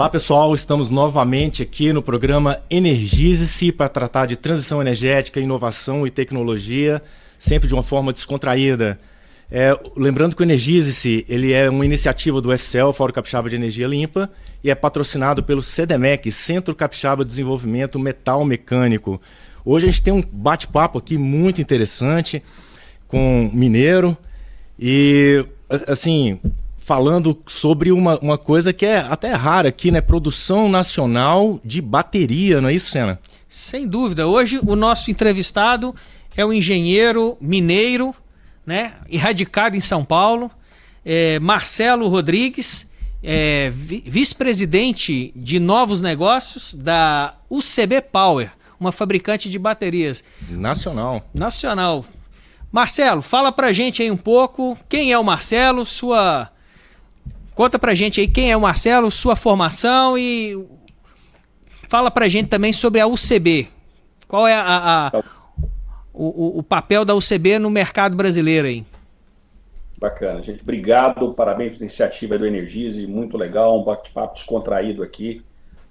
Olá pessoal, estamos novamente aqui no programa Energize-se para tratar de transição energética, inovação e tecnologia, sempre de uma forma descontraída. Lembrando que o Energize-se ele é uma iniciativa do FCEL, Fórum Capixaba de Energia Limpa, e é patrocinado pelo CDMEC, Centro Capixaba de Desenvolvimento Metal Mecânico. Hoje a gente tem um bate-papo aqui muito interessante com o mineiro e, assim, falando sobre uma coisa que é até rara aqui, né? Produção nacional de bateria, não é isso, Senna? Sem dúvida. Hoje o nosso entrevistado é o engenheiro mineiro, né? Radicado em São Paulo, Marcelo Rodrigues, vice-presidente de novos negócios da UCB Power, uma fabricante de baterias. Nacional. Marcelo, fala pra gente aí um pouco quem é o Marcelo, Conta pra gente aí quem é o Marcelo, sua formação e fala pra gente também sobre a UCB. Qual é o papel da UCB no mercado brasileiro aí? Bacana, gente. Obrigado, parabéns pela iniciativa do Energize, muito legal, um bate-papo descontraído aqui,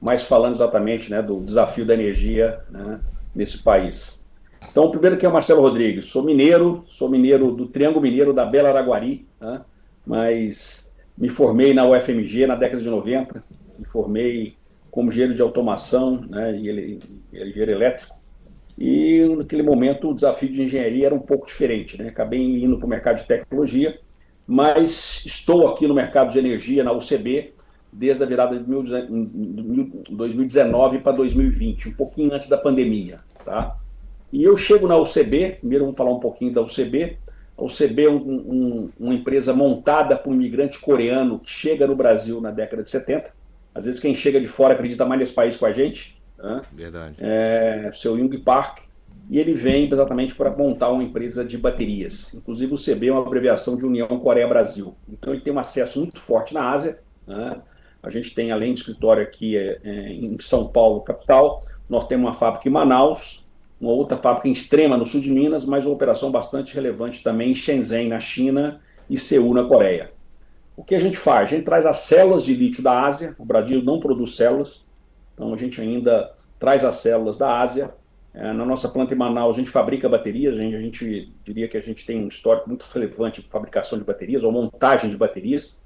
mas falando exatamente, né, do desafio da energia, né, nesse país. Então, o primeiro que é o Marcelo Rodrigues, sou mineiro do Triângulo Mineiro da Bela Araguari, né, mas me formei na UFMG na década de 90, me formei como engenheiro de automação, né, e engenheiro elétrico, e naquele momento o desafio de engenharia era um pouco diferente, né? Acabei indo para o mercado de tecnologia, mas estou aqui no mercado de energia, na UCB, desde a virada de 2019 para 2020, um pouquinho antes da pandemia, tá? E eu chego na UCB, primeiro vamos falar um pouquinho da UCB. A UCB é uma empresa montada por um imigrante coreano que chega no Brasil na década de 70. Às vezes quem chega de fora acredita mais nesse país com a gente. Né? Verdade. Seu Young Park. E ele vem exatamente para montar uma empresa de baterias. Inclusive o UCB é uma abreviação de União Coreia-Brasil. Então ele tem um acesso muito forte na Ásia. Né? A gente tem, além do escritório aqui em São Paulo, capital, nós temos uma fábrica em Manaus, uma outra fábrica em Extrema, no sul de Minas, mas uma operação bastante relevante também em Shenzhen, na China, e Seul, na Coreia. O que a gente faz? A gente traz as células de lítio da Ásia, o Brasil não produz células, então a gente ainda traz as células da Ásia. Na nossa planta em Manaus a gente fabrica baterias, a gente diria que a gente tem um histórico muito relevante de fabricação de baterias, ou montagem de baterias,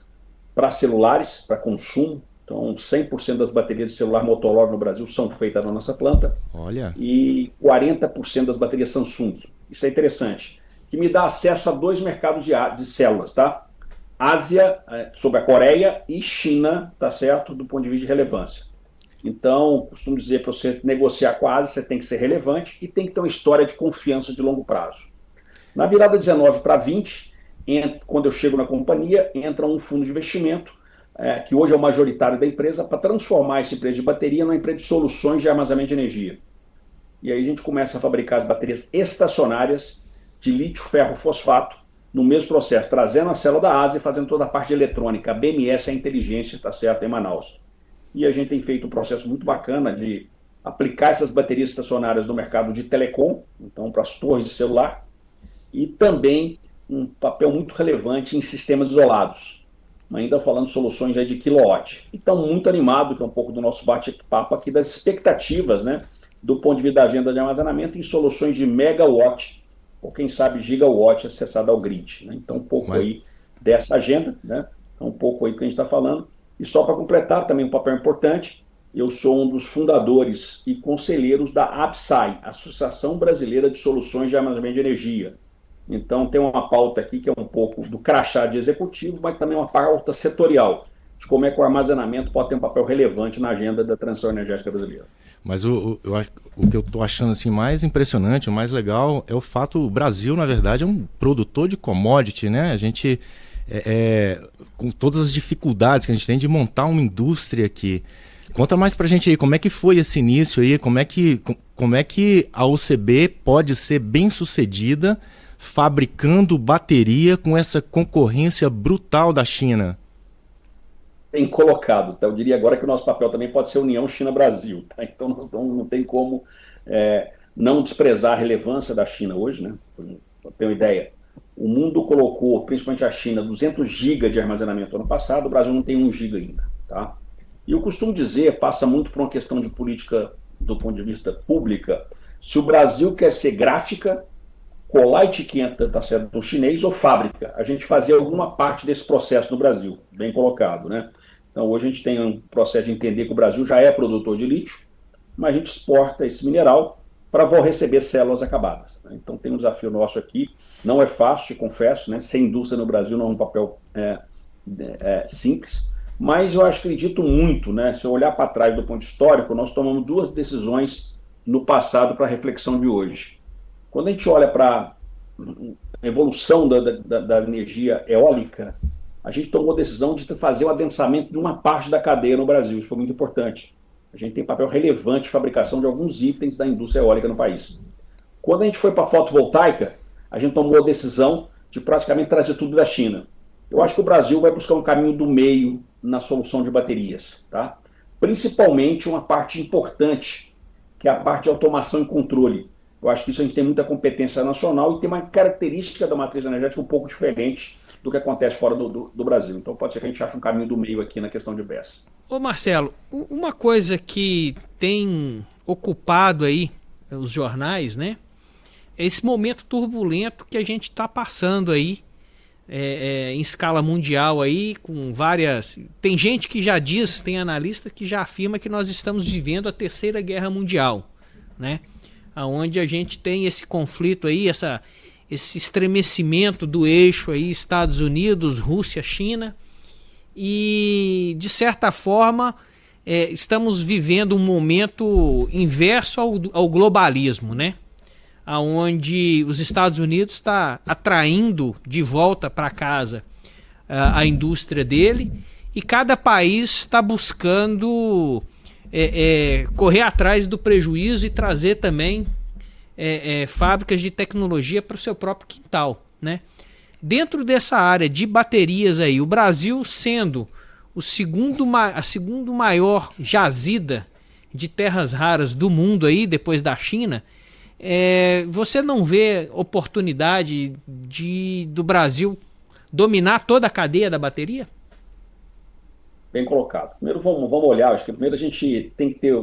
para celulares, para consumo. Então, 100% das baterias de celular Motorola no Brasil são feitas na nossa planta. Olha. E 40% das baterias Samsung. Isso é interessante. Que me dá acesso a dois mercados de células, tá? Ásia, sobre a Coreia, e China, tá certo? Do ponto de vista de relevância. Então, costumo dizer, para você negociar com a Ásia, você tem que ser relevante e tem que ter uma história de confiança de longo prazo. Na virada 19 para 20, quando eu chego na companhia, entra um fundo de investimento, que hoje é o majoritário da empresa, para transformar essa empresa de bateria numa empresa de soluções de armazenamento de energia. E aí a gente começa a fabricar as baterias estacionárias de lítio, ferro, fosfato, no mesmo processo, trazendo a célula da Ásia e fazendo toda a parte de eletrônica, a BMS, a inteligência, está certo, em Manaus. E a gente tem feito um processo muito bacana de aplicar essas baterias estacionárias no mercado de telecom, então para as torres de celular, e também um papel muito relevante em sistemas isolados, ainda falando de soluções aí de kilowatt. Então, muito animado, que é um pouco do nosso bate-papo aqui, das expectativas, né, do ponto de vista da agenda de armazenamento em soluções de megawatt, ou quem sabe gigawatt acessado ao grid. Né? Então, um pouco aí dessa agenda, né? Um pouco aí do que a gente está falando. E só para completar, também um papel importante, eu sou um dos fundadores e conselheiros da ABSAI, Associação Brasileira de Soluções de Armazenamento de Energia. Então, tem uma pauta aqui que é um pouco do crachá de executivo, mas também uma pauta setorial, de como é que o armazenamento pode ter um papel relevante na agenda da transição energética brasileira. Mas o que eu estou achando assim, mais impressionante, o mais legal, é o fato, o Brasil, na verdade, é um produtor de commodity, né? A gente, com todas as dificuldades que a gente tem de montar uma indústria aqui. Conta mais pra gente aí, como é que foi esse início aí, como é que a UCB pode ser bem sucedida fabricando bateria com essa concorrência brutal da China? Bem colocado, tá? Eu diria agora que o nosso papel também pode ser União China-Brasil, tá? Então nós não tem como não desprezar a relevância da China hoje, né? Para ter uma ideia, o mundo colocou, principalmente a China, 200 GB de armazenamento ano passado, o Brasil não tem 1 GB ainda, tá? E eu costumo dizer, passa muito por uma questão de política do ponto de vista pública, se o Brasil quer ser gráfica, colar etiqueta, tá certo, do chinês ou fábrica. A gente fazia alguma parte desse processo no Brasil, bem colocado, né? Então, hoje a gente tem um processo de entender que o Brasil já é produtor de lítio, mas a gente exporta esse mineral para receber células acabadas. Né? Então, tem um desafio nosso aqui. Não é fácil, te confesso, né? Ser indústria no Brasil não é um papel simples, mas eu acredito muito, né? Se eu olhar para trás do ponto histórico, nós tomamos duas decisões no passado para a reflexão de hoje. Quando a gente olha para a evolução da energia eólica, a gente tomou a decisão de fazer o adensamento de uma parte da cadeia no Brasil. Isso foi muito importante. A gente tem papel relevante de fabricação de alguns itens da indústria eólica no país. Quando a gente foi para a fotovoltaica, a gente tomou a decisão de praticamente trazer tudo da China. Eu acho que o Brasil vai buscar um caminho do meio na solução de baterias, tá? Principalmente uma parte importante, que é a parte de automação e controle. Eu acho que isso a gente tem muita competência nacional e tem uma característica da matriz energética um pouco diferente do que acontece fora do Brasil. Então pode ser que a gente ache um caminho do meio aqui na questão de BESS. Ô Marcelo, uma coisa que tem ocupado aí os jornais, né? É esse momento turbulento que a gente está passando aí em escala mundial aí, com várias... Tem gente que já diz, tem analista que já afirma que nós estamos vivendo a Terceira Guerra Mundial, né? Onde a gente tem esse conflito aí, esse estremecimento do eixo aí, Estados Unidos, Rússia, China, e de certa forma estamos vivendo um momento inverso ao globalismo, né? Onde os Estados Unidos está atraindo de volta para casa a indústria dele, e cada país está buscando correr atrás do prejuízo e trazer também fábricas de tecnologia para o seu próprio quintal, né? Dentro dessa área de baterias aí, o Brasil sendo a segundo maior jazida de terras raras do mundo aí, depois da China, você não vê oportunidade do Brasil dominar toda a cadeia da bateria? Bem colocado. Primeiro vamos olhar, acho que primeiro a gente tem que ter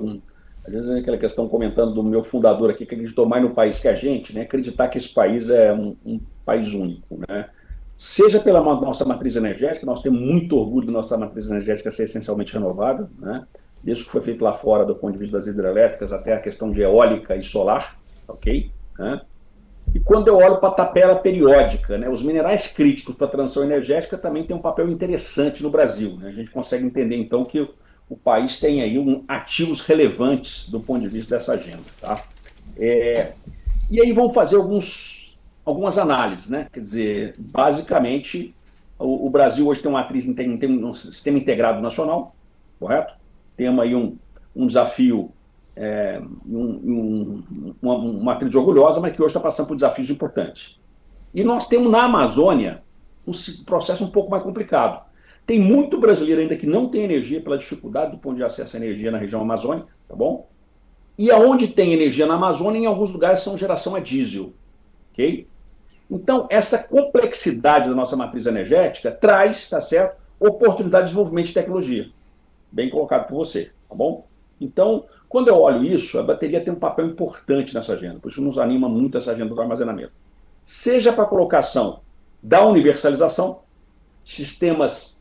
às vezes aquela questão comentando do meu fundador aqui, que acreditou mais no país que a gente, né? Acreditar que esse país é um país único, né? Seja pela nossa matriz energética, nós temos muito orgulho da nossa matriz energética ser essencialmente renovada, né? Desde o que foi feito lá fora do ponto de vista das hidrelétricas até a questão de eólica e solar, ok? Né? E quando eu olho para a tabela periódica, né, os minerais críticos para a transição energética também têm um papel interessante no Brasil, né? A gente consegue entender então que o país tem aí ativos relevantes do ponto de vista dessa agenda, tá? E aí vamos fazer algumas análises, né? Quer dizer, basicamente, o Brasil hoje tem uma matriz, tem um sistema integrado nacional, correto? Temos aí um desafio, uma matriz orgulhosa, mas que hoje está passando por desafios importantes. E nós temos na Amazônia um processo um pouco mais complicado. Tem muito brasileiro ainda que não tem energia pela dificuldade do ponto de acesso à energia na região amazônica, tá bom? E aonde tem energia na Amazônia, em alguns lugares são geração a diesel, ok? Então, essa complexidade da nossa matriz energética traz, tá certo, oportunidade de desenvolvimento de tecnologia. Bem colocado por você, tá bom? Então, quando eu olho isso, a bateria tem um papel importante nessa agenda, por isso nos anima muito essa agenda do armazenamento. Seja para a colocação da universalização, sistemas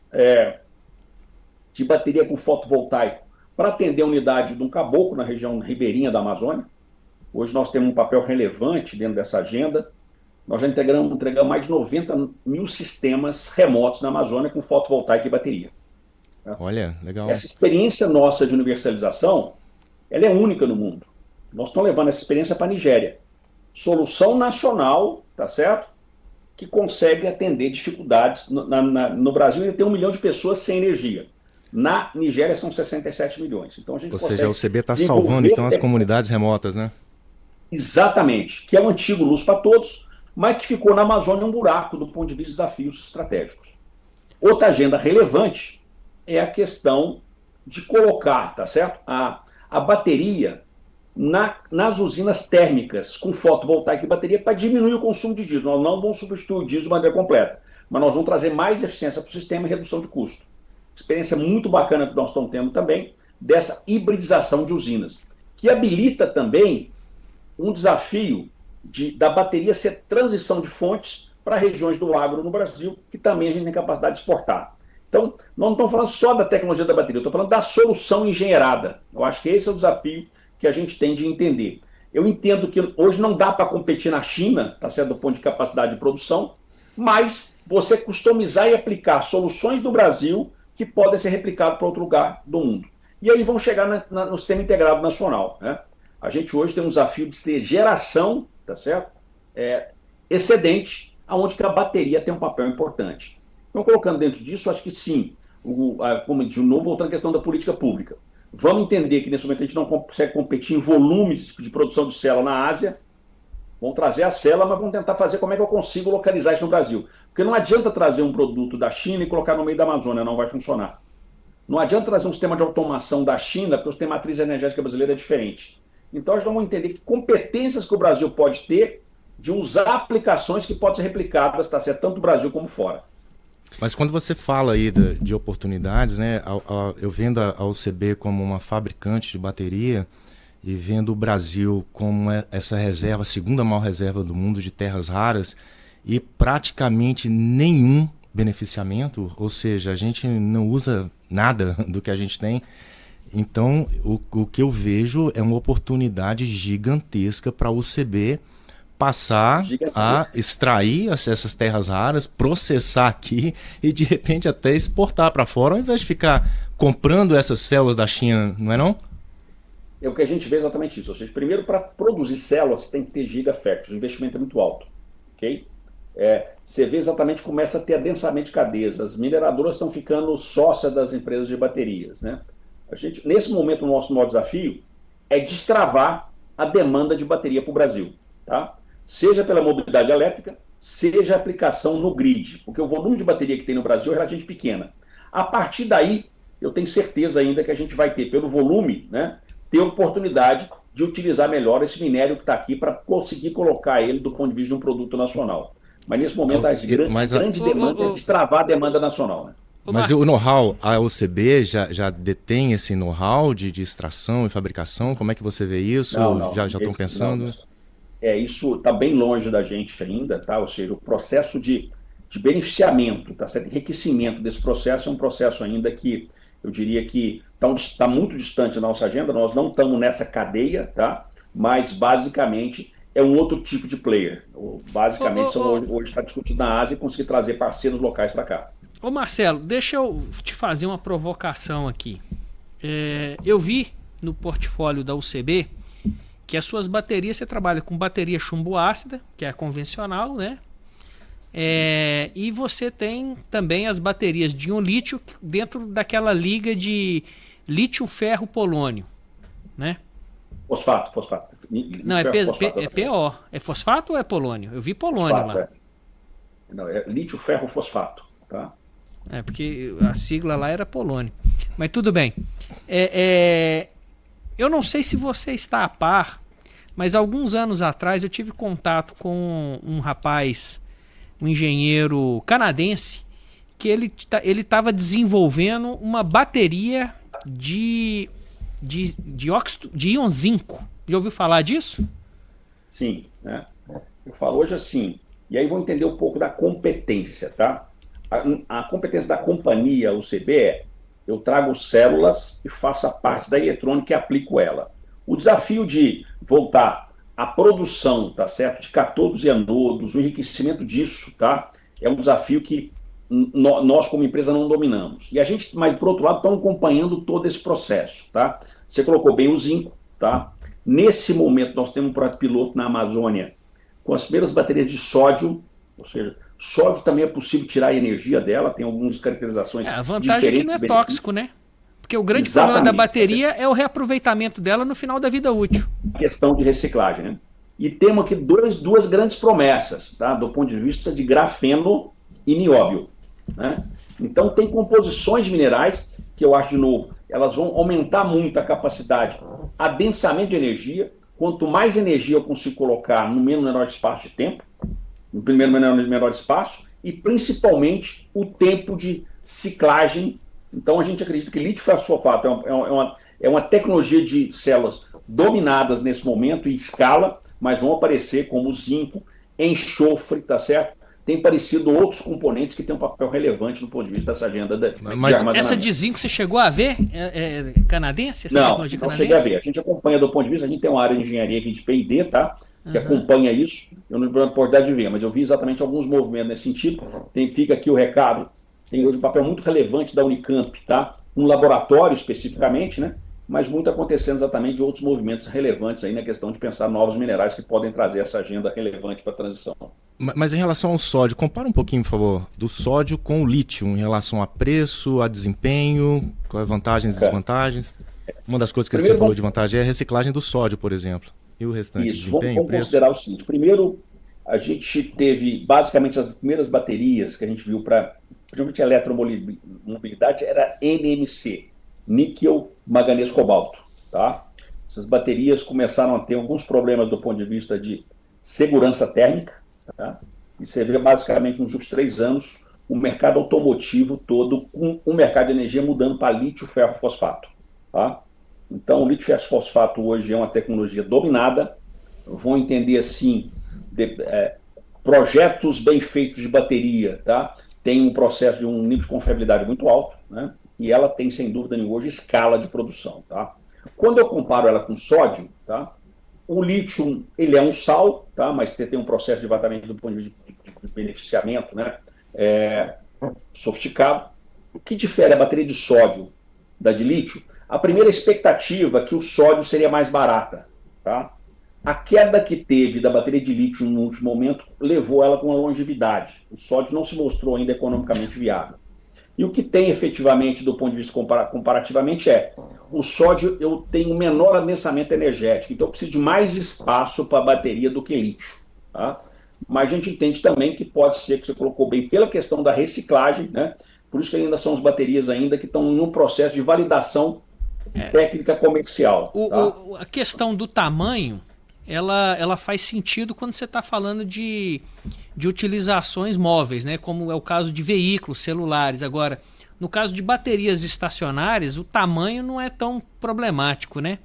de bateria com fotovoltaico para atender a unidade de um caboclo na região ribeirinha da Amazônia. Hoje nós temos um papel relevante dentro dessa agenda. Nós já entregamos mais de 90 mil sistemas remotos na Amazônia com fotovoltaico e bateria. Olha, legal. Essa experiência nossa de universalização, ela é única no mundo. Nós estamos levando essa experiência para a Nigéria. Solução nacional, tá certo? Que consegue atender dificuldades. No Brasil ainda tem 1 milhão de pessoas sem energia. Na Nigéria são 67 milhões. Então, a gente Ou seja, o CB está salvando então as comunidades remotas, né? Exatamente. Que é o antigo Luz para Todos, mas que ficou na Amazônia um buraco do ponto de vista de desafios estratégicos. Outra agenda relevante é a questão de colocar, tá certo? A bateria nas usinas térmicas com fotovoltaica e bateria para diminuir o consumo de diesel. Nós não vamos substituir o diesel de maneira completa, mas nós vamos trazer mais eficiência para o sistema e redução de custo. experiência muito bacana que nós estamos tendo também, dessa hibridização de usinas, que habilita também um desafio da bateria ser transição de fontes para regiões do agro no Brasil, que também a gente tem capacidade de exportar. Então, nós não estamos falando só da tecnologia da bateria, eu estou falando da solução engenheirada. Eu acho que esse é o desafio que a gente tem de entender. Eu entendo que hoje não dá para competir na China, tá certo, do ponto de capacidade de produção, mas você customizar e aplicar soluções do Brasil que podem ser replicadas para outro lugar do mundo. E aí vão chegar no sistema integrado nacional, né? A gente hoje tem um desafio de ter geração, tá certo? Excedente, aonde que a bateria tem um papel importante. Então, colocando dentro disso, acho que sim, como de novo, voltando à questão da política pública. Vamos entender que nesse momento a gente não consegue competir em volumes de produção de célula na Ásia. Vamos trazer a célula, mas vamos tentar fazer como é que eu consigo localizar isso no Brasil. Porque não adianta trazer um produto da China e colocar no meio da Amazônia, não vai funcionar. Não adianta trazer um sistema de automação da China, porque o sistema matriz energética brasileira é diferente. Então, nós vamos entender que competências que o Brasil pode ter de usar aplicações que podem ser replicadas, tá certo, tanto no Brasil como fora. Mas quando você fala aí de oportunidades, né, eu vendo a UCB como uma fabricante de bateria e vendo o Brasil como essa reserva, a segunda maior reserva do mundo de terras raras e praticamente nenhum beneficiamento, ou seja, a gente não usa nada do que a gente tem. Então, o que eu vejo é uma oportunidade gigantesca para a UCB passar a extrair essas terras raras, processar aqui e de repente até exportar para fora, ao invés de ficar comprando essas células da China, não é não? É o que a gente vê exatamente isso. Ou seja, primeiro, para produzir células, tem que ter gigafactories, o investimento é muito alto. Ok? Você vê exatamente, começa a ter adensamento de cadeias, as mineradoras estão ficando sócias das empresas de baterias, né? Nesse momento, o nosso maior desafio é destravar a demanda de bateria para o Brasil, tá? Seja pela mobilidade elétrica, seja a aplicação no grid, porque o volume de bateria que tem no Brasil é relativamente pequena. A partir daí, eu tenho certeza ainda que a gente vai ter, pelo volume, né, ter oportunidade de utilizar melhor esse minério que está aqui para conseguir colocar ele do ponto de vista de um produto nacional. Mas nesse momento, a grande demanda é destravar a demanda nacional, né? Mas o know-how, a UCB já detém esse know-how de extração e fabricação? Como é que você vê isso? Não, já estão pensando? Não. Isso está bem longe da gente ainda, tá? Ou seja, o processo de beneficiamento, tá certo? Enriquecimento desse processo é um processo ainda que eu diria que está muito distante da nossa agenda, nós não estamos nessa cadeia, tá? Mas basicamente é um outro tipo de player. Basicamente, hoje está discutindo na Ásia e conseguir trazer parceiros locais para cá. Ô Marcelo, deixa eu te fazer uma provocação aqui. Eu vi no portfólio da UCB que as suas baterias, você trabalha com bateria chumbo ácida, que é a convencional, né? E você tem também as baterias de íon lítio dentro daquela liga de lítio-ferro-polônio, né? Fosfato. Não, é PO. É fosfato ou é polônio? Eu vi polônio fosfato, lá. Não, é lítio-ferro-fosfato, tá? Porque a sigla lá era polônio. Mas tudo bem. Eu não sei se você está a par, mas alguns anos atrás eu tive contato com um rapaz, um engenheiro canadense, que ele estava desenvolvendo uma bateria de óxido de íon zinco. Já ouviu falar disso? Sim, né? Eu falo hoje assim, e aí vou entender um pouco da competência, tá? A competência da companhia UCB é: eu trago células e faço a parte da eletrônica e aplico ela. O desafio de voltar à produção, tá certo, de cátodos e anodos, o enriquecimento disso, tá, é um desafio que nós como empresa não dominamos. E a gente, mas por outro lado, estamos acompanhando todo esse processo, tá? Você colocou bem o zinco, tá? Nesse momento nós temos um projeto piloto na Amazônia com as primeiras baterias de sódio, ou seja, sódio também é possível tirar a energia dela, tem algumas caracterizações diferentes. A vantagem é que não é tóxico, né? Porque o grande problema da bateria é o reaproveitamento dela no final da vida útil. A questão de reciclagem, né? E temos aqui duas grandes promessas, tá? Do ponto de vista de grafeno e nióbio, né? Então tem composições de minerais que eu acho, de novo, elas vão aumentar muito a capacidade, adensamento de energia. Quanto mais energia eu consigo colocar no menor espaço de tempo, no primeiro menor espaço, e principalmente o tempo de ciclagem Então, a gente acredita que lítio fosfato é uma tecnologia de células dominadas nesse momento em escala, mas vão aparecer como zinco, enxofre, tá certo? Tem parecido outros componentes que têm um papel relevante do ponto de vista dessa agenda de armazenamento. Essa de zinco você chegou a ver? Canadense? Essa tecnologia não canadense? cheguei a ver. A gente acompanha do ponto de vista, a gente tem uma área de engenharia aqui de P&D, tá? Que acompanha isso. Eu não tive a oportunidade de ver, mas eu vi exatamente alguns movimentos nesse sentido. Fica aqui o recado. Tem hoje um papel muito relevante da Unicamp, tá? Um laboratório especificamente, né? Mas muito acontecendo exatamente de outros movimentos relevantes aí na questão de pensar novos minerais que podem trazer essa agenda relevante para a transição. Mas em relação ao sódio, compara um pouquinho, por favor, do sódio com o lítio, em relação a preço, a desempenho, quais vantagens e desvantagens. Uma das coisas que você falou de vantagem é a reciclagem do sódio, por exemplo. E o restante, desempenho, vamos preço? considerar o seguinte. Primeiro, a gente teve basicamente as primeiras baterias que a gente viu para, principalmente a eletromobilidade, era NMC, níquel, manganês, cobalto. Tá? Essas baterias começaram a ter alguns problemas do ponto de vista de segurança térmica. Tá? E você vê basicamente nos últimos 3 anos o mercado automotivo todo com o mercado de energia mudando para lítio, ferro, fosfato. Tá? Então, o lítio, ferro, fosfato hoje é uma tecnologia dominada. Vão entender assim, projetos bem feitos de bateria, tá? Tem um processo de um nível de confiabilidade muito alto, né? E ela tem, sem dúvida nenhuma, hoje escala de produção. Tá? Quando eu comparo ela com sódio, tá? O lítio ele é um sal, tá? Mas você tem um processo de tratamento do ponto de vista de beneficiamento, né? Sofisticado. O que difere a bateria de sódio da de lítio? A primeira expectativa é que o sódio seria mais barata. Tá? A queda que teve da bateria de lítio no último momento levou ela com uma longevidade. O sódio não se mostrou ainda economicamente viável. E o que tem efetivamente, do ponto de vista comparativamente, o sódio eu tenho menor adensamento energético, então eu preciso de mais espaço para a bateria do que lítio. Tá? Mas a gente entende também que pode ser, que você colocou bem, pela questão da reciclagem, né? Por isso que ainda são as baterias ainda que estão num processo de validação técnica comercial. Tá? A questão do tamanho, ela faz sentido quando você está falando de utilizações móveis, né? Como é o caso de veículos, celulares. Agora, no caso de baterias estacionárias, o tamanho não é tão problemático, né?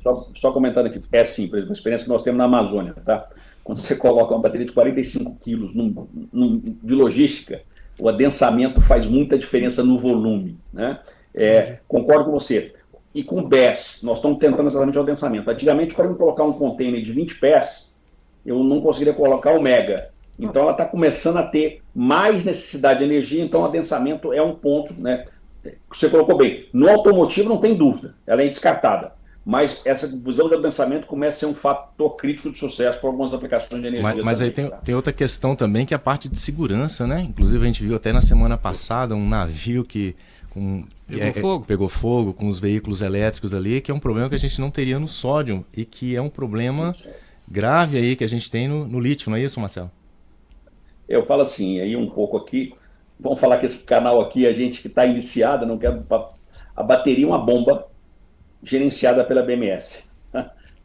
Só comentando aqui, assim, por exemplo, a experiência que nós temos na Amazônia, tá? Quando você coloca uma bateria de 45 quilos de logística, o adensamento faz muita diferença no volume, né? Concordo com você. E com o BESS, nós estamos tentando exatamente o adensamento. Antigamente, para eu colocar um container de 20 pés, eu não conseguiria colocar o mega. Então, ela está começando a ter mais necessidade de energia, então o adensamento é um ponto, né? Você colocou bem. No automotivo, não tem dúvida, ela é descartada. Mas essa visão de adensamento começa a ser um fator crítico de sucesso para algumas aplicações de energia. Mas aí tem outra questão também, que é a parte de segurança, né? Inclusive, a gente viu até na semana passada um navio que pegou fogo com os veículos elétricos ali, que é um problema que a gente não teria no sódio e que é um problema grave aí que a gente tem no lítio, não é isso, Marcelo? Eu falo assim, aí um pouco aqui, vamos falar que esse canal aqui, a gente que está iniciada, não quer... A bateria é uma bomba gerenciada pela BMS,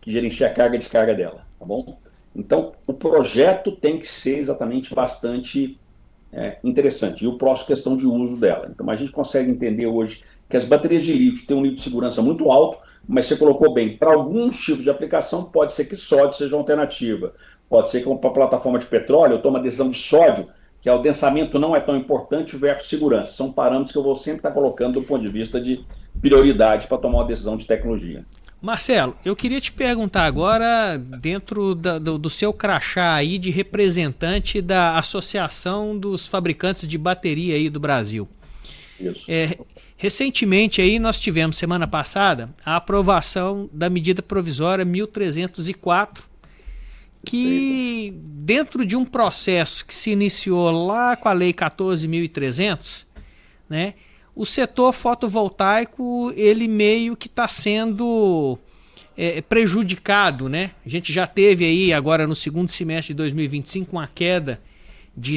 que gerencia a carga e descarga dela, tá bom? Então, o projeto tem que ser exatamente bastante interessante. E o próximo, questão de uso dela. Então, a gente consegue entender hoje que as baterias de lítio têm um nível de segurança muito alto, mas você colocou bem, para alguns tipos de aplicação, pode ser que sódio seja uma alternativa. Pode ser que para a plataforma de petróleo, eu tomo a decisão de sódio, que o densamento não é tão importante versus segurança. São parâmetros que eu vou sempre estar colocando do ponto de vista de prioridade para tomar uma decisão de tecnologia. Marcelo, eu queria te perguntar agora, dentro do seu crachá aí de representante da Associação dos Fabricantes de Bateria aí do Brasil. Isso. Recentemente aí nós tivemos, semana passada, a aprovação da medida provisória 1304, que dentro de um processo que se iniciou lá com a lei 14.300, né? O setor fotovoltaico, ele meio que está sendo prejudicado, né? A gente já teve aí agora no segundo semestre de 2025 uma queda de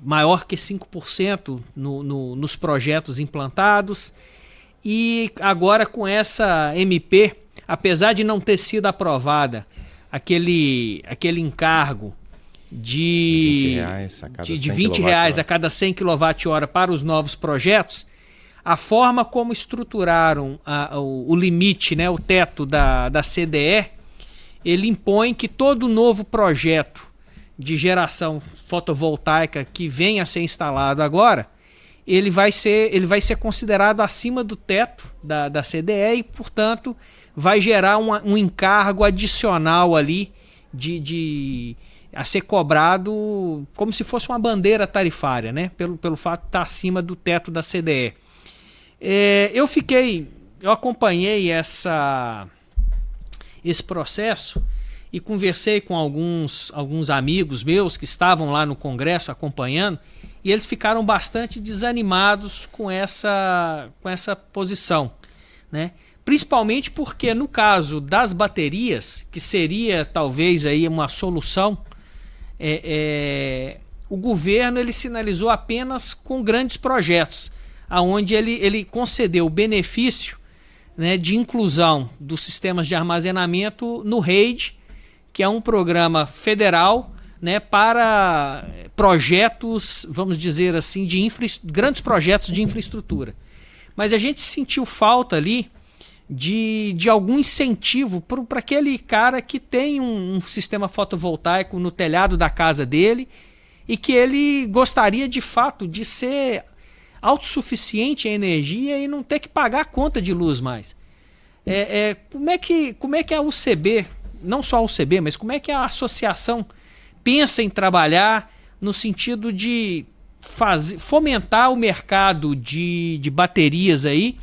maior que 5% nos projetos implantados, e agora com essa MP, apesar de não ter sido aprovada aquele encargo de R$ 20 a cada 100 kWh para os novos projetos, a forma como estruturaram o limite, né, o teto da CDE, ele impõe que todo novo projeto de geração fotovoltaica que venha a ser instalado agora, ele vai ser considerado acima do teto da CDE e, portanto, vai gerar um encargo adicional ali a ser cobrado como se fosse uma bandeira tarifária, né? Pelo fato de estar acima do teto da CDE. Eu acompanhei esse processo e conversei com alguns amigos meus que estavam lá no Congresso acompanhando, e eles ficaram bastante desanimados com essa posição, né? Principalmente porque no caso das baterias, que seria talvez aí uma solução, o governo ele sinalizou apenas com grandes projetos, aonde ele concedeu o benefício, né, de inclusão dos sistemas de armazenamento no REID, que é um programa federal, né, para projetos, vamos dizer assim, grandes projetos de infraestrutura. Mas a gente sentiu falta ali de algum incentivo para aquele cara que tem um sistema fotovoltaico no telhado da casa dele e que ele gostaria de fato de ser autossuficiente em energia e não ter que pagar a conta de luz mais. Como é que a UCB, não só a UCB, mas como é que a associação pensa em trabalhar no sentido de fomentar o mercado de baterias aí,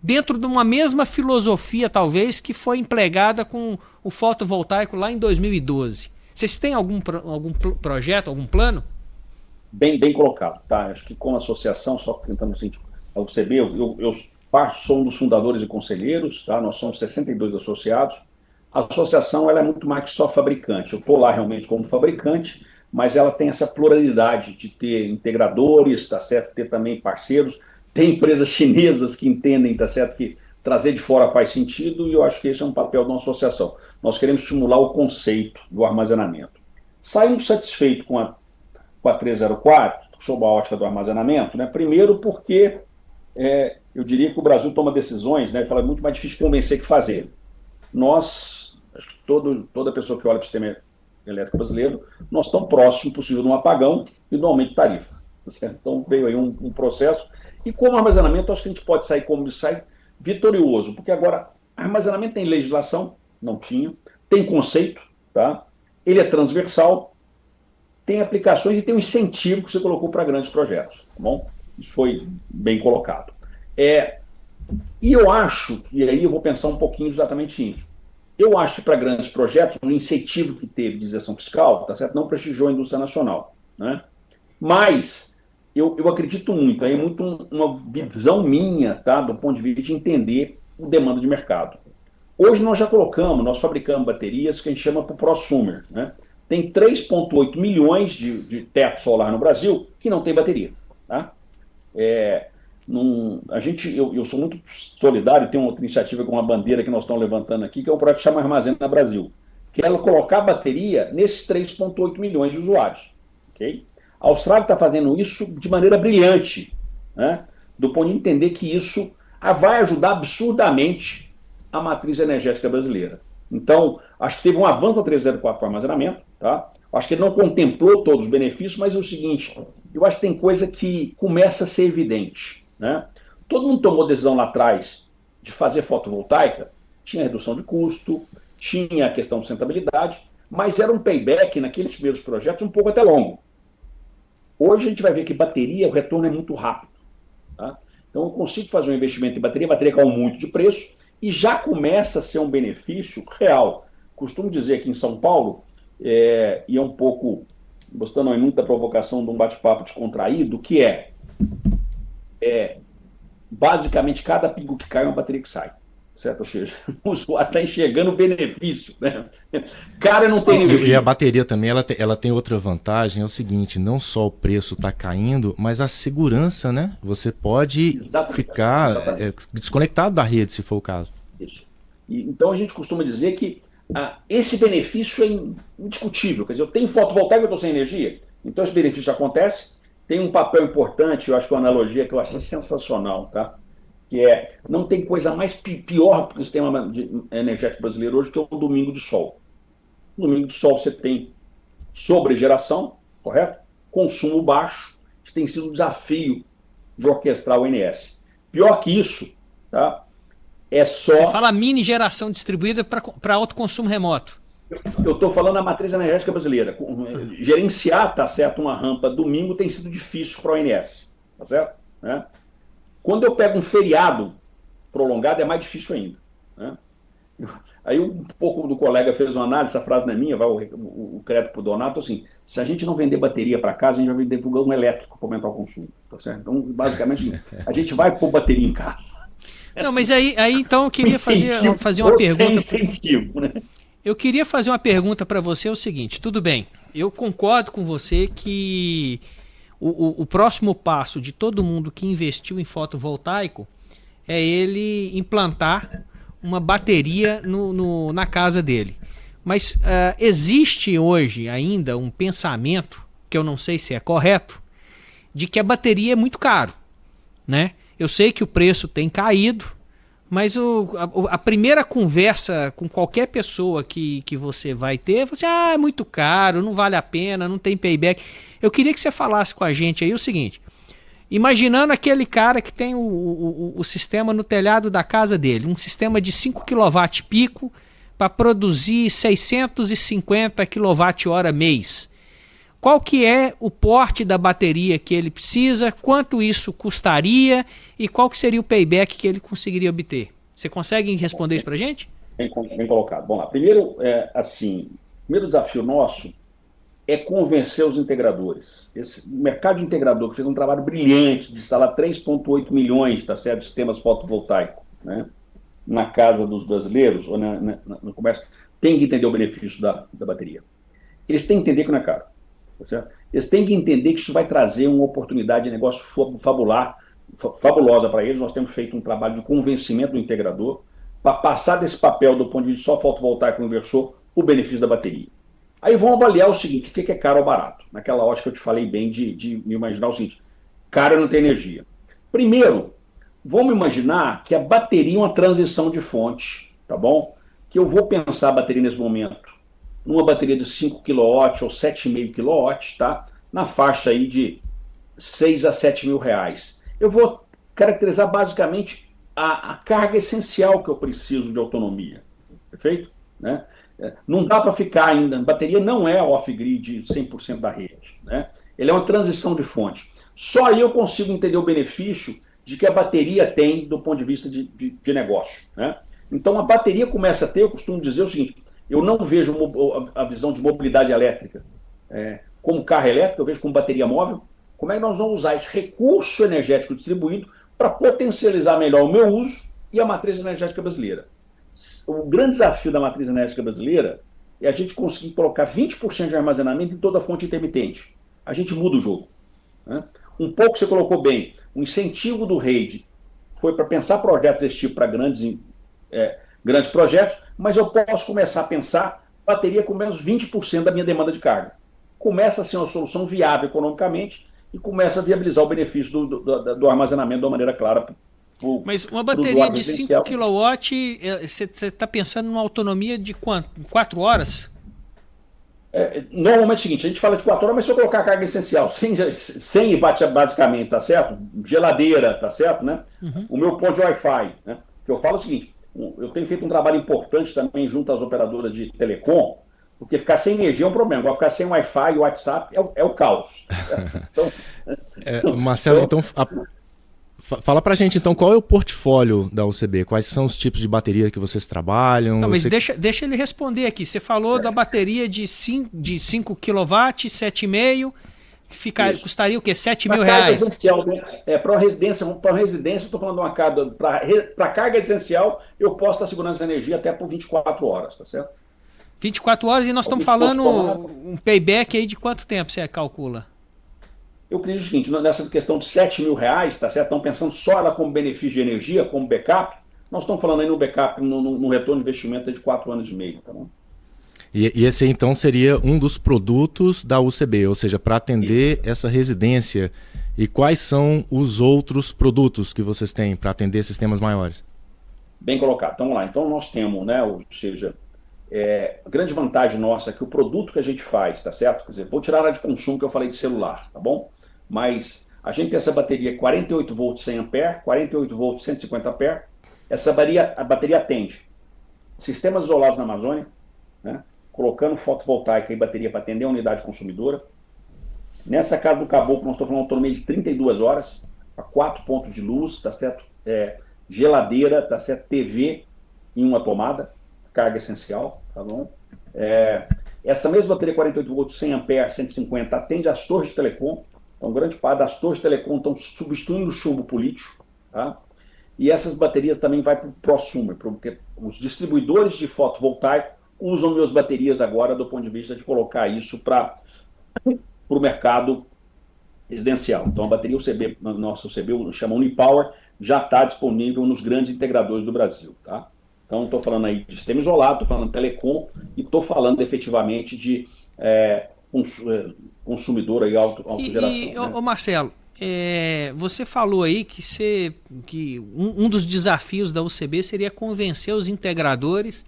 dentro de uma mesma filosofia, talvez, que foi empregada com o fotovoltaico lá em 2012. Vocês têm algum projeto, algum plano? Bem colocado, tá? Acho que como associação, só tentando assim, a UCB, eu sou um dos fundadores e conselheiros, tá? Nós somos 62 associados. A associação ela é muito mais que só fabricante. Eu estou lá realmente como fabricante, mas ela tem essa pluralidade de ter integradores, tá certo? Ter também parceiros. Tem empresas chinesas que entendem, tá certo, que trazer de fora faz sentido, e eu acho que esse é um papel de uma associação. Nós queremos estimular o conceito do armazenamento. Saímos satisfeitos com a 304, sob a ótica do armazenamento, né? Primeiro porque eu diria que o Brasil toma decisões, né? Fala, é muito mais difícil convencer que fazer. Nós, acho que toda pessoa que olha para o sistema elétrico brasileiro, nós estamos próximos possível de um apagão e do aumento de tarifa. Tá certo? Então veio aí um processo. E como armazenamento, acho que a gente pode sair como sai vitorioso, porque agora armazenamento tem legislação, não tinha, tem conceito, tá? Ele é transversal, tem aplicações e tem um incentivo que você colocou para grandes projetos, tá bom? Isso foi bem colocado. E eu acho, e aí eu vou pensar um pouquinho exatamente isso, eu acho que para grandes projetos, o incentivo que teve de isenção fiscal, tá certo? Não prestigiou a indústria nacional, né? Mas eu acredito muito, é muito uma visão minha, tá? Do ponto de vista de entender o demanda de mercado. Hoje nós fabricamos baterias que a gente chama para o prosumer, né? Tem 3,8 milhões de teto solar no Brasil que não tem bateria, tá? Eu sou muito solidário, tem uma outra iniciativa com uma bandeira que nós estamos levantando aqui, que é um projeto que chama Armazena Brasil, que é ela colocar bateria nesses 3,8 milhões de usuários, ok? A Austrália está fazendo isso de maneira brilhante, né? Do ponto de entender que isso vai ajudar absurdamente a matriz energética brasileira. Então, acho que teve um avanço da 304 para armazenamento, tá? Acho que ele não contemplou todos os benefícios, mas é o seguinte, eu acho que tem coisa que começa a ser evidente, né? Todo mundo tomou decisão lá atrás de fazer fotovoltaica, tinha redução de custo, tinha a questão de sustentabilidade, mas era um payback naqueles primeiros projetos um pouco até longo. Hoje a gente vai ver que bateria, o retorno é muito rápido, tá? Então eu consigo fazer um investimento em bateria, a bateria caiu muito de preço e já começa a ser um benefício real. Costumo dizer aqui em São Paulo, e é um pouco, gostando muito da provocação de um bate-papo descontraído, que basicamente cada pingo que cai é uma bateria que sai. Certo? Ou seja, o usuário está enxergando o benefício, né? Cara, não tem energia. E a bateria também ela tem outra vantagem, é o seguinte, não só o preço está caindo, mas a segurança, né? Você pode ficar desconectado da rede, se for o caso. Isso. Então a gente costuma dizer que esse benefício é indiscutível. Quer dizer, eu tenho fotovoltaico, eu estou sem energia, então esse benefício acontece. Tem um papel importante, eu acho que é uma analogia que eu achei sensacional, tá? Que não tem coisa mais pior para o sistema energético brasileiro hoje que o domingo de sol. No domingo de sol você tem sobregeração, correto? Consumo baixo. Isso tem sido um desafio de orquestrar o INS. Pior que isso, tá? É só... Você fala mini geração distribuída para autoconsumo remoto. Eu estou falando da matriz energética brasileira. Gerenciar, tá certo, uma rampa domingo tem sido difícil para o ONS, tá certo? Né? Quando eu pego um feriado prolongado, é mais difícil ainda. Né? Aí um pouco do colega fez uma análise, essa frase não é minha, vai o crédito para o Donato, assim, se a gente não vender bateria para casa, a gente vai divulgar um elétrico para aumentar o consumo. Tá certo? Então, basicamente, a gente vai pôr bateria em casa. Não, mas aí então eu queria fazer uma pergunta. Incentivo, né? Eu queria fazer uma pergunta para você, é o seguinte, tudo bem, eu concordo com você que o próximo passo de todo mundo que investiu em fotovoltaico é ele implantar uma bateria na casa dele. Mas existe hoje ainda um pensamento, que eu não sei se é correto, de que a bateria é muito caro, né? Eu sei que o preço tem caído, mas a primeira conversa com qualquer pessoa que você vai ter, você é muito caro, não vale a pena, não tem payback. Eu queria que você falasse com a gente aí o seguinte, imaginando aquele cara que tem o sistema no telhado da casa dele, um sistema de 5 kW pico para produzir 650 kWh mês. Qual que é o porte da bateria que ele precisa, quanto isso custaria e qual que seria o payback que ele conseguiria obter? Você consegue responder isso para a gente? Bem colocado. Bom, lá, primeiro desafio nosso é convencer os integradores. Esse mercado de integrador que fez um trabalho brilhante de instalar 3,8 milhões de sistemas fotovoltaicos, né, na casa dos brasileiros, ou no comércio, tem que entender o benefício da bateria. Eles têm que entender que não é caro. Tá certo? Eles têm que entender que isso vai trazer uma oportunidade de negócio fabulosa para eles. Nós temos feito um trabalho de convencimento do integrador para passar desse papel do ponto de vista só fotovoltaico inversor o benefício da bateria. Aí vão avaliar o seguinte, o que é caro ou barato? Naquela ótica que eu te falei bem de imaginar o seguinte, caro não tem energia. Primeiro, vamos imaginar que a bateria é uma transição de fonte, tá bom? Que eu vou pensar a bateria nesse momento numa bateria de 5 kW ou 7,5 kW, tá? Na faixa aí de 6 a 7 mil reais. Eu vou caracterizar basicamente a carga essencial que eu preciso de autonomia. Perfeito? Né? Não dá para ficar ainda, a bateria não é off-grid 100% da rede. Né? Ele é uma transição de fonte. Só aí eu consigo entender o benefício de que a bateria tem do ponto de vista de negócio. Né? Então a bateria começa a ter, eu costumo dizer o seguinte, eu não vejo a visão de mobilidade elétrica como carro elétrico, eu vejo como bateria móvel. Como é que nós vamos usar esse recurso energético distribuído para potencializar melhor o meu uso e a matriz energética brasileira? O grande desafio da matriz energética brasileira é a gente conseguir colocar 20% de armazenamento em toda a fonte intermitente. A gente muda o jogo. Né? Um pouco você colocou bem, o incentivo do REID foi para pensar projetos desse tipo para grandes projetos, mas eu posso começar a pensar bateria com menos 20% da minha demanda de carga. Começa a ser uma solução viável economicamente e começa a viabilizar o benefício do armazenamento de uma maneira clara. Mas uma bateria de 5 kW, você está pensando numa autonomia de quanto? 4 horas? Normalmente é o seguinte, a gente fala de 4 horas, mas se eu colocar a carga essencial, sem basicamente, tá certo? Geladeira, tá certo, né? Uhum. O meu ponto de Wi-Fi, né? Que eu falo o seguinte, eu tenho feito um trabalho importante também junto às operadoras de telecom, porque ficar sem energia é um problema. Agora ficar sem Wi-Fi e WhatsApp é o caos. Então, Marcelo, então fala pra gente então qual é o portfólio da UCB, quais são os tipos de bateria que vocês trabalham? Não, mas deixa ele responder aqui. Você falou da bateria de 5 kW, 7,5, custaria o quê? 7 mil reais? Essencial, né? Para uma residência, eu estou falando de uma carga, para carga essencial, eu posso estar segurando essa energia até por 24 horas, tá certo? 24 horas e nós estamos falando um payback aí de quanto tempo você calcula? Eu acredito o seguinte, nessa questão de 7 mil reais, tá certo? Estão pensando só ela como benefício de energia, como backup, nós estamos falando aí no backup, no retorno de investimento de 4 anos e meio. Tá bom? E esse então seria um dos produtos da UCB, ou seja, para atender essa residência. E quais são os outros produtos que vocês têm para atender sistemas maiores? Bem colocado. Então, vamos lá. Então, nós temos, né, ou seja, a grande vantagem nossa é que o produto que a gente faz, tá certo? Quer dizer, vou tirar a área de consumo que eu falei de celular, tá bom? Mas a gente tem essa bateria 48 volts 100 ampere, 48 volts 150 ampere. A bateria atende sistemas isolados na Amazônia, né? Colocando fotovoltaica e bateria para atender a unidade consumidora. Nessa casa do Caboclo, nós estamos falando de autonomia de 32 horas, a 4 pontos de luz, tá certo? Geladeira, tá certo? TV em uma tomada, carga essencial, tá bom? Essa mesma bateria 48 volts, 100 ampere, 150, atende às torres de telecom. Então, grande parte das torres de telecom estão substituindo o chumbo por lítio, tá? E essas baterias também vai para o prosumer, porque os distribuidores de fotovoltaico usam minhas baterias agora do ponto de vista de colocar isso para o mercado residencial. Então, a bateria UCB, nossa UCB, chama Unipower, já está disponível nos grandes integradores do Brasil. Tá? Então, estou falando aí de sistema isolado, estou falando de telecom e estou falando efetivamente de consumidor aí, autogeração. Ô Marcelo, você falou aí que um dos desafios da UCB seria convencer os integradores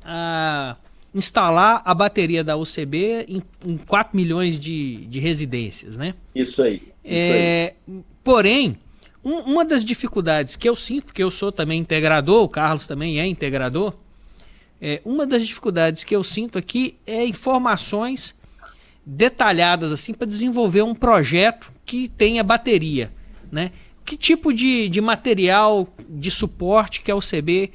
a instalar a bateria da UCB em 4 milhões de residências, né? Isso aí. Porém, uma das dificuldades que eu sinto, porque eu sou também integrador, o Carlos também é integrador, uma das dificuldades que eu sinto aqui é informações detalhadas assim para desenvolver um projeto que tenha bateria, né? Que tipo de material de suporte que a UCB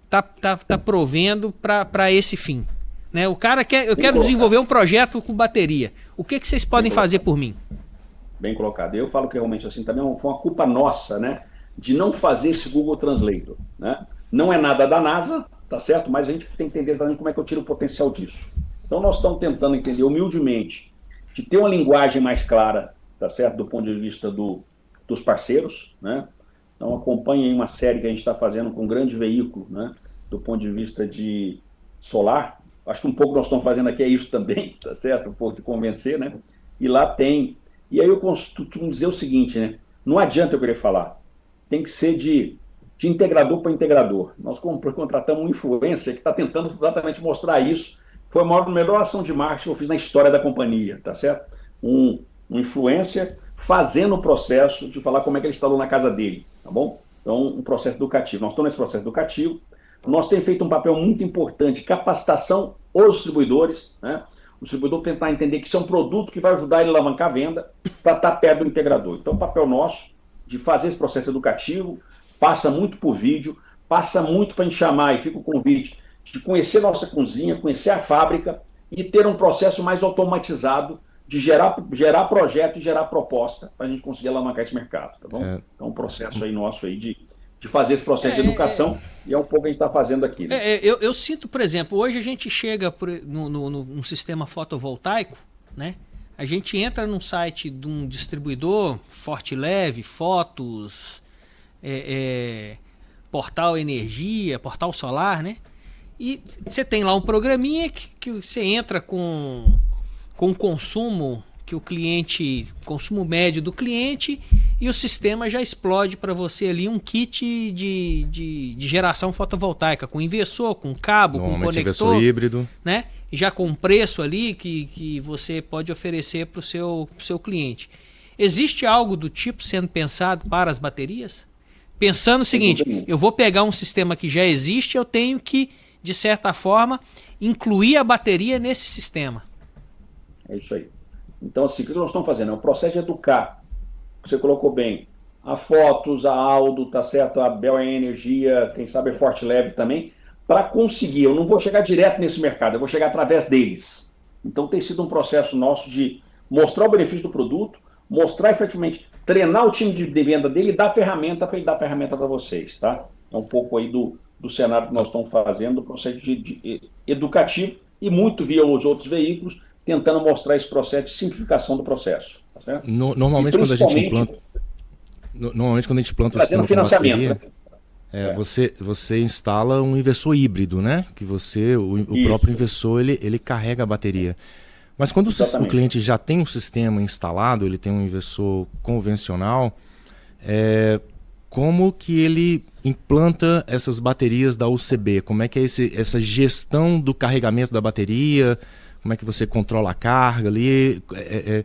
tá provendo para esse fim, né? Eu quero desenvolver um projeto com bateria. O que vocês podem fazer por mim? Bem colocado. Eu falo que realmente assim também foi uma culpa nossa, né, de não fazer esse Google Translator, né? Não é nada da NASA, tá certo? Mas a gente tem que entender exatamente como é que eu tiro o potencial disso. Então nós estamos tentando entender humildemente de ter uma linguagem mais clara, tá certo? Do ponto de vista dos parceiros, né? Então acompanhem uma série que a gente está fazendo com um grande veículo, né? Do ponto de vista de solar. Acho que um pouco nós estamos fazendo aqui é isso também, tá certo? Um pouco de convencer, né? E lá tem. E aí eu costumo dizer o seguinte, né? Não adianta eu querer falar. Tem que ser de integrador para integrador. Nós contratamos um influencer que está tentando exatamente mostrar isso. Foi a melhor ação de marketing que eu fiz na história da companhia, tá certo? Um influencer fazendo o processo de falar como é que ele instalou na casa dele, tá bom? Então, um processo educativo. Nós estamos nesse processo educativo. Nós temos feito um papel muito importante de capacitação aos distribuidores, né? O distribuidor tentar entender que isso é um produto que vai ajudar ele a alavancar a venda para estar perto do integrador. Então, o papel nosso de fazer esse processo educativo passa muito por vídeo, passa muito para a gente chamar, e fica o convite, de conhecer nossa cozinha, conhecer a fábrica e ter um processo mais automatizado de gerar projeto e gerar proposta para a gente conseguir alavancar esse mercado, tá bom? Então, um processo aí nosso aí de fazer esse processo de educação e é um pouco que a gente está fazendo aqui. Né? Eu sinto, por exemplo, hoje a gente chega num sistema fotovoltaico, né? A gente entra num site de um distribuidor, Forteleve, Fotos, Portal Energia, Portal Solar, né? E você tem lá um programinha que você entra com o consumo que o cliente, consumo médio do cliente, e o sistema já explode para você ali um kit de geração fotovoltaica, com inversor, com cabo, com conector, inversor híbrido, né? Já com preço ali que você pode oferecer para o seu cliente. Existe algo do tipo sendo pensado para as baterias? Pensando o seguinte, eu vou pegar um sistema que já existe, eu tenho que, de certa forma, incluir a bateria nesse sistema. É isso aí. Então, assim, o que nós estamos fazendo? É um processo de educar, que você colocou bem, a Fotos, a Aldo, tá certo? A Bel Energia, quem sabe a Forteleve também, para conseguir. Eu não vou chegar direto nesse mercado, eu vou chegar através deles. Então, tem sido um processo nosso de mostrar o benefício do produto, mostrar efetivamente, treinar o time de venda dele e dar ferramenta para ele dar ferramenta para vocês, tá? É um pouco aí do cenário que nós estamos fazendo, do processo educativo e muito via os outros veículos, tentando mostrar esse processo de simplificação do processo. Tá certo? Normalmente quando a gente implanta o sistema com financiamento, bateria, né? Você instala um inversor híbrido, né? Que o próprio inversor, ele carrega a bateria. Mas quando o cliente já tem um sistema instalado, ele tem um inversor convencional, como que ele implanta essas baterias da UCB? Como é que é essa gestão do carregamento da bateria? Como é que você controla a carga ali? É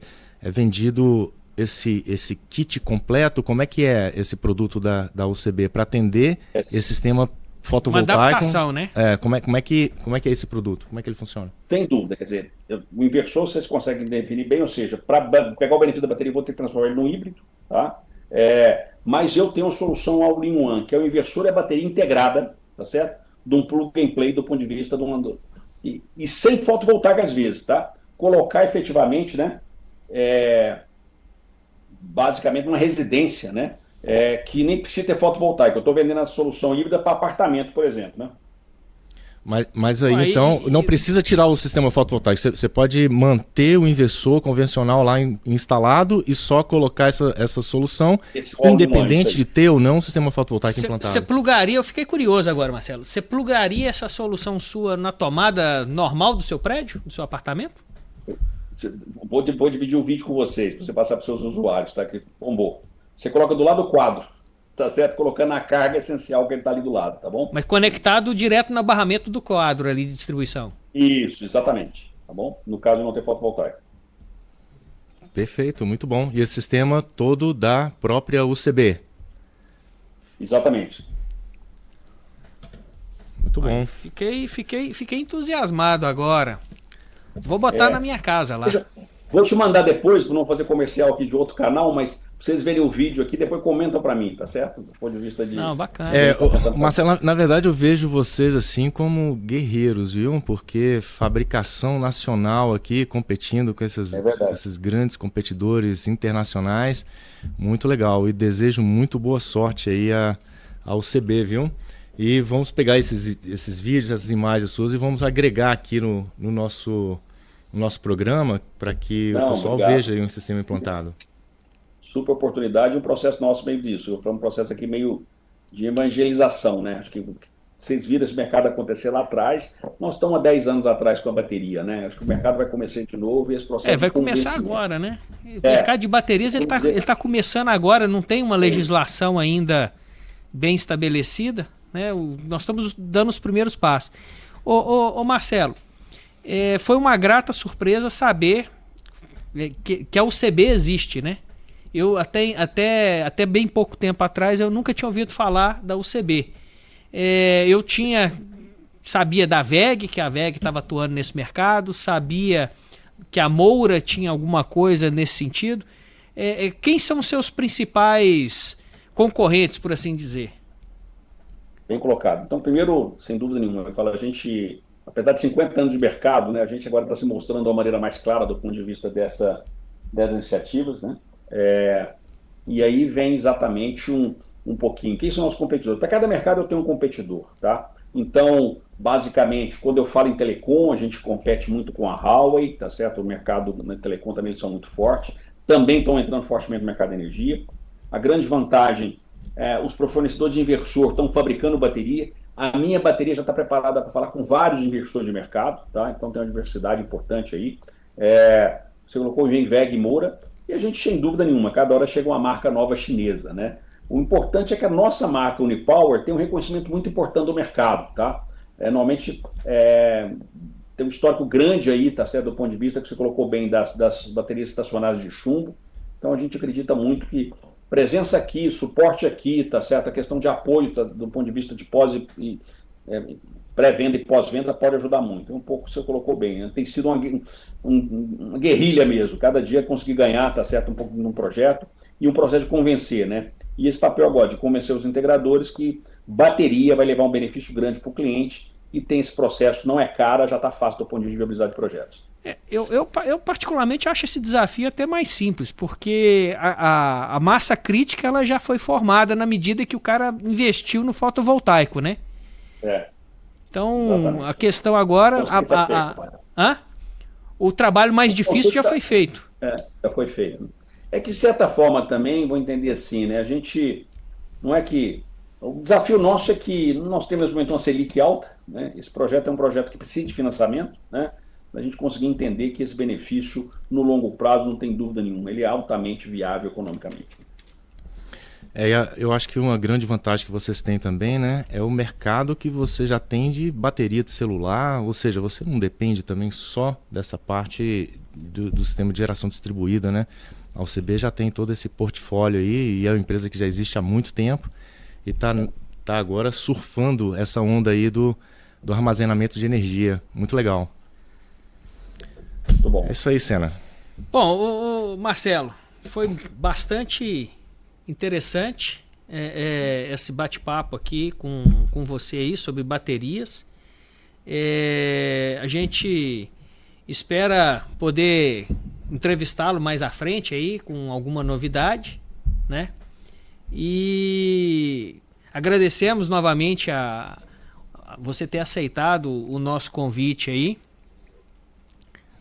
vendido esse kit completo? Como é que é esse produto da UCB para atender esse sistema fotovoltaico? Uma adaptação, né? Como é que é esse produto? Como é que ele funciona? Sem dúvida, quer dizer, o inversor vocês conseguem definir bem, ou seja, para pegar o benefício da bateria, eu vou ter que transformar ele num híbrido, tá? Mas eu tenho uma solução all-in-one, que é o inversor e a bateria integrada, tá certo? De um plug and play do ponto de vista e sem fotovoltaica às vezes, tá? Colocar efetivamente, né? Basicamente uma residência, né? Que nem precisa ter fotovoltaica. Eu estou vendendo a solução híbrida para apartamento, por exemplo, né? Mas aí, então, não precisa tirar o sistema fotovoltaico. Você pode manter o inversor convencional lá instalado e só colocar essa solução, independente de ter ou não o sistema fotovoltaico implantado. Você plugaria, eu fiquei curioso agora, Marcelo, você plugaria essa solução sua na tomada normal do seu prédio, do seu apartamento? Vou depois dividir o vídeo com vocês, para você passar para os seus usuários, tá? Que bombou. Você coloca do lado do quadro, tá certo? Colocando a carga essencial que ele está ali do lado, tá bom? Mas conectado direto no barramento do quadro ali de distribuição. Isso, exatamente, tá bom? No caso de não ter fotovoltaica. Perfeito, muito bom. E esse sistema todo da própria UCB? Exatamente. Muito bom. Fiquei entusiasmado agora. Vou botar na minha casa lá. Vou te mandar depois, para não fazer comercial aqui de outro canal, mas pra vocês verem o vídeo aqui, depois comentam para mim, tá certo? Do ponto de vista de... Não, bacana. Marcelo, na verdade eu vejo vocês assim como guerreiros, viu? Porque fabricação nacional aqui, competindo com esses grandes competidores internacionais, muito legal. E desejo muito boa sorte aí ao UCB, viu? E vamos pegar esses vídeos, essas imagens suas e vamos agregar aqui no nosso programa para que o pessoal veja aí um sistema implantado. Super oportunidade e um processo nosso meio disso. Foi um processo aqui meio de evangelização, né? Acho que vocês viram esse mercado acontecer lá atrás. Nós estamos há 10 anos atrás com a bateria, né? Acho que o mercado vai começar de novo e esse processo... vai começar agora, né? O mercado de baterias ele tá começando agora, não tem uma legislação ainda bem estabelecida, né? Nós estamos dando os primeiros passos. Ô Marcelo, foi uma grata surpresa saber que a UCB existe, né? Eu até bem pouco tempo atrás eu nunca tinha ouvido falar da UCB. Eu sabia da WEG, que a WEG estava atuando nesse mercado, sabia que a Moura tinha alguma coisa nesse sentido. Quem são os seus principais concorrentes, por assim dizer? Bem colocado. Então, primeiro, sem dúvida nenhuma, eu falo, a gente, apesar de 50 anos de mercado, né, a gente agora está se mostrando de uma maneira mais clara do ponto de vista dessas iniciativas, né? E aí vem exatamente um pouquinho. Quem são os competidores? Para cada mercado eu tenho um competidor, tá? Então, basicamente, quando eu falo em telecom, a gente compete muito com a Huawei, tá certo? O mercado na telecom também eles são muito fortes. Também estão entrando fortemente no mercado de energia. A grande vantagem os fornecedores de inversor estão fabricando bateria. A minha bateria já está preparada para falar com vários inversores de mercado, tá? Então tem uma diversidade importante aí. Você colocou o WEG e Moura, e a gente, sem dúvida nenhuma, cada hora chega uma marca nova chinesa, né? O importante é que a nossa marca Unipower tem um reconhecimento muito importante do mercado, tá? Normalmente tem um histórico grande aí, tá certo? Do ponto de vista que você colocou bem das baterias estacionárias de chumbo. Então a gente acredita muito que presença aqui, suporte aqui, tá certo? A questão de apoio, tá, do ponto de vista de pré-venda e pós-venda pode ajudar muito. Um pouco você colocou bem, né? Tem sido uma guerrilha mesmo. Cada dia conseguir ganhar, tá certo? Um pouco num projeto e um processo de convencer, né? E esse papel agora de convencer os integradores que bateria vai levar um benefício grande para o cliente e tem esse processo, não é cara, já está fácil do ponto de vista de viabilidade de projetos. Eu particularmente acho esse desafio até mais simples, porque a massa crítica ela já foi formada na medida que o cara investiu no fotovoltaico, né? Então, exatamente. A questão agora... o trabalho mais difícil já foi feito. Já foi feito. É que, de certa forma, também, vou entender assim, né? A gente... Não é que O desafio nosso é que nós temos nesse momento uma Selic alta, né? Esse projeto é um projeto que precisa de financiamento, né? Para a gente conseguir entender que esse benefício, no longo prazo, não tem dúvida nenhuma, ele é altamente viável economicamente. Eu acho que uma grande vantagem que vocês têm também, né, é o mercado que você já tem de bateria de celular, ou seja, você não depende também só dessa parte do sistema de geração distribuída, né? A UCB já tem todo esse portfólio aí e é uma empresa que já existe há muito tempo e tá agora surfando essa onda aí do armazenamento de energia. Muito legal. Muito bom. É isso aí, Senna. Bom, Marcelo, foi bastante interessante esse bate-papo aqui com você aí sobre baterias. A gente espera poder entrevistá-lo mais à frente aí com alguma novidade, né? E agradecemos novamente a você ter aceitado o nosso convite aí,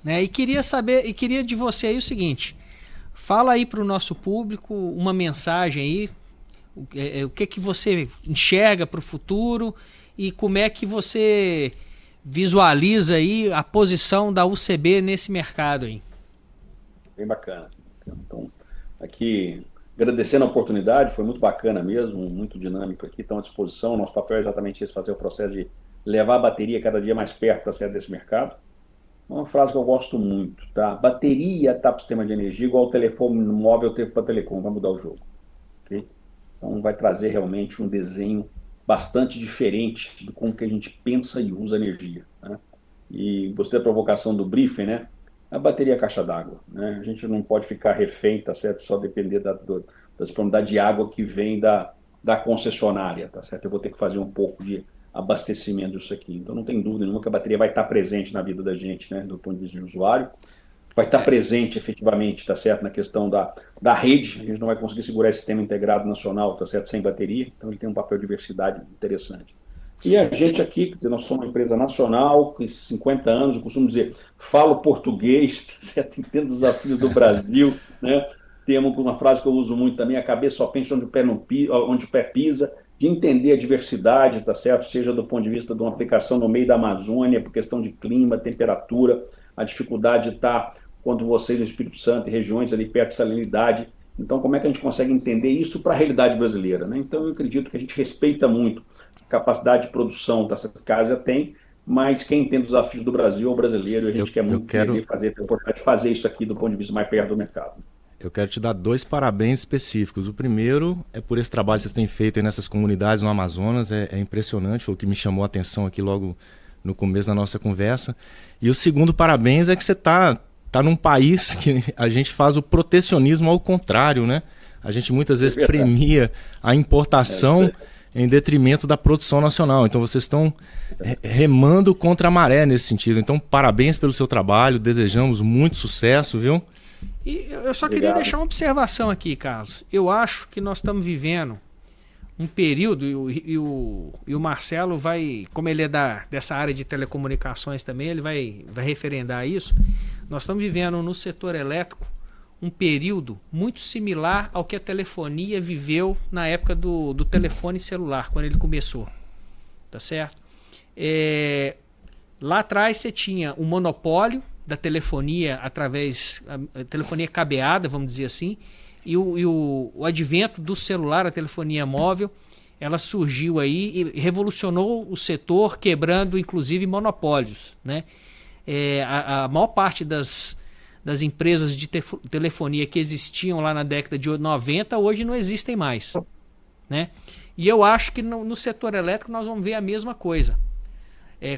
né? E queria de você aí o seguinte: fala aí para o nosso público uma mensagem aí, o que você enxerga para o futuro e como é que você visualiza aí a posição da UCB nesse mercado aí. Bem bacana. Então, aqui, agradecendo a oportunidade, foi muito bacana mesmo, muito dinâmico aqui, estão à disposição. Nosso papel é exatamente esse, fazer o processo de levar a bateria cada dia mais perto da saída desse mercado. Uma frase que eu gosto muito, tá? Bateria está para o sistema de energia igual o telefone móvel teve para telecom, vai mudar o jogo. Okay? Então vai trazer realmente um desenho bastante diferente de como que a gente pensa e usa energia, né? E gostei da provocação do briefing, né? A bateria é a caixa d'água, né? A gente não pode ficar refém, tá certo? Só depender da disponibilidade de água que vem da concessionária, tá certo? Eu vou ter que fazer um pouco de abastecimento disso aqui. Então não tem dúvida nenhuma que a bateria vai estar presente na vida da gente, né? Do ponto de vista de usuário. Vai estar presente efetivamente, tá certo? Na questão da rede. A gente não vai conseguir segurar esse sistema integrado nacional, tá certo? Sem bateria. Então ele tem um papel de diversidade interessante. E a gente aqui, quer dizer, nós somos uma empresa nacional, com 50 anos, eu costumo dizer, falo português, tá certo? Entendo os desafios do Brasil, né? Temos uma frase que eu uso muito também, a cabeça só pensa onde o pé pisa, de entender a diversidade, tá certo? Seja do ponto de vista de uma aplicação no meio da Amazônia, por questão de clima, temperatura, a dificuldade está quando vocês no Espírito Santo e regiões ali perto de salinidade. Então, como é que a gente consegue entender isso para a realidade brasileira, né? Então, eu acredito que a gente respeita muito capacidade de produção dessa casa tem, mas quem entende os desafios do Brasil é o brasileiro, e a gente quer muito ter a oportunidade de fazer isso aqui do ponto de vista mais perto do mercado. Eu quero te dar 2 parabéns específicos. O primeiro é por esse trabalho que vocês têm feito aí nessas comunidades no Amazonas, é impressionante, foi o que me chamou a atenção aqui logo no começo da nossa conversa. E o segundo parabéns é que você tá num país que a gente faz o protecionismo ao contrário, né? A gente muitas vezes premia a importação em detrimento da produção nacional. Então vocês estão remando contra a maré nesse sentido. Então parabéns pelo seu trabalho, desejamos muito sucesso, viu? E eu só queria deixar uma observação aqui, Carlos. Eu acho que nós estamos vivendo um período, e o Marcelo vai, como ele é dessa área de telecomunicações também, ele vai referendar isso. Nós estamos vivendo no setor elétrico um período muito similar ao que a telefonia viveu na época do telefone celular, quando ele começou. Tá certo? Lá atrás você tinha um monopólio da telefonia através da telefonia cabeada, vamos dizer assim, e o advento do celular, a telefonia móvel, ela surgiu aí e revolucionou o setor, quebrando inclusive monopólios, né? A maior parte das empresas de telefonia que existiam lá na década de 90, hoje não existem mais, né? E eu acho que no setor elétrico nós vamos ver a mesma coisa.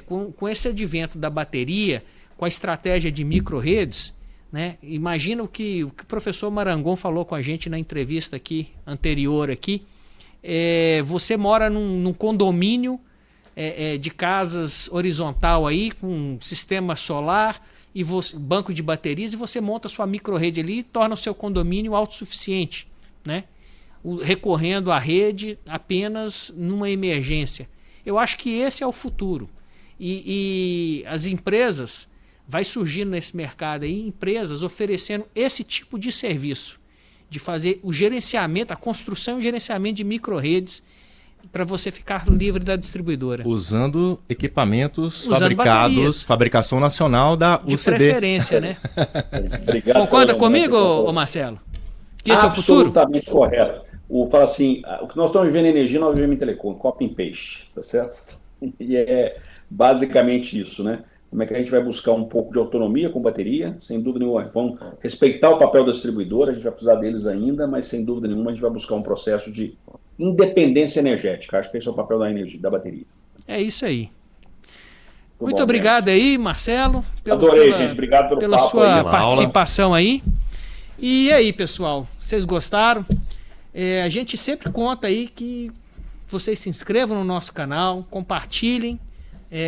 Com esse advento da bateria, com a estratégia de micro-redes, né? Imagina o que o professor Marangon falou com a gente na entrevista anterior aqui. Você mora num condomínio de casas horizontal aí, com sistema solar e banco de baterias, e você monta sua micro-rede ali e torna o seu condomínio autossuficiente, né? Recorrendo à rede apenas numa emergência. Eu acho que esse é o futuro. E as empresas, vai surgindo nesse mercado aí, empresas oferecendo esse tipo de serviço, de fazer o gerenciamento, a construção e o gerenciamento de micro-redes para você ficar livre da distribuidora. Usando equipamentos Usando fabricados, baterias. Fabricação nacional da De UCB. preferência, né? Obrigado. Concorda comigo, ô Marcelo? Que esse é o futuro? Absolutamente correto. Fala assim, o que nós estamos vivendo em energia, nós vivemos em telecom, copy and paste, tá certo? E é basicamente isso, né? Como é que a gente vai buscar um pouco de autonomia com bateria? Sem dúvida nenhuma. Vamos respeitar o papel da distribuidora, a gente vai precisar deles ainda, mas sem dúvida nenhuma a gente vai buscar um processo de independência energética. Acho que esse é o papel da energia, da bateria. É isso aí. Muito bom, obrigado aí, Marcelo. Adorei, gente. Obrigado pelo pela papo sua aí, participação aí. E aí, pessoal, vocês gostaram? A gente sempre conta aí que vocês se inscrevam no nosso canal, compartilhem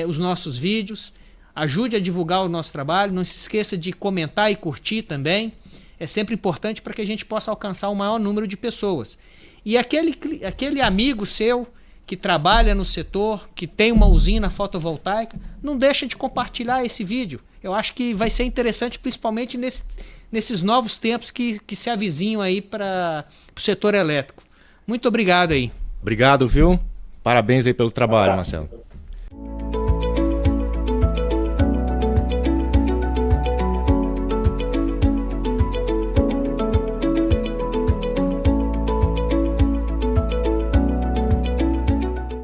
os nossos vídeos, ajude a divulgar o nosso trabalho, não se esqueça de comentar e curtir também. É sempre importante para que a gente possa alcançar o maior número de pessoas. E aquele amigo seu que trabalha no setor, que tem uma usina fotovoltaica, não deixa de compartilhar esse vídeo. Eu acho que vai ser interessante, principalmente nesses novos tempos que se avizinham aí para o setor elétrico. Muito obrigado aí. Obrigado, viu? Parabéns aí pelo trabalho, Marcelo.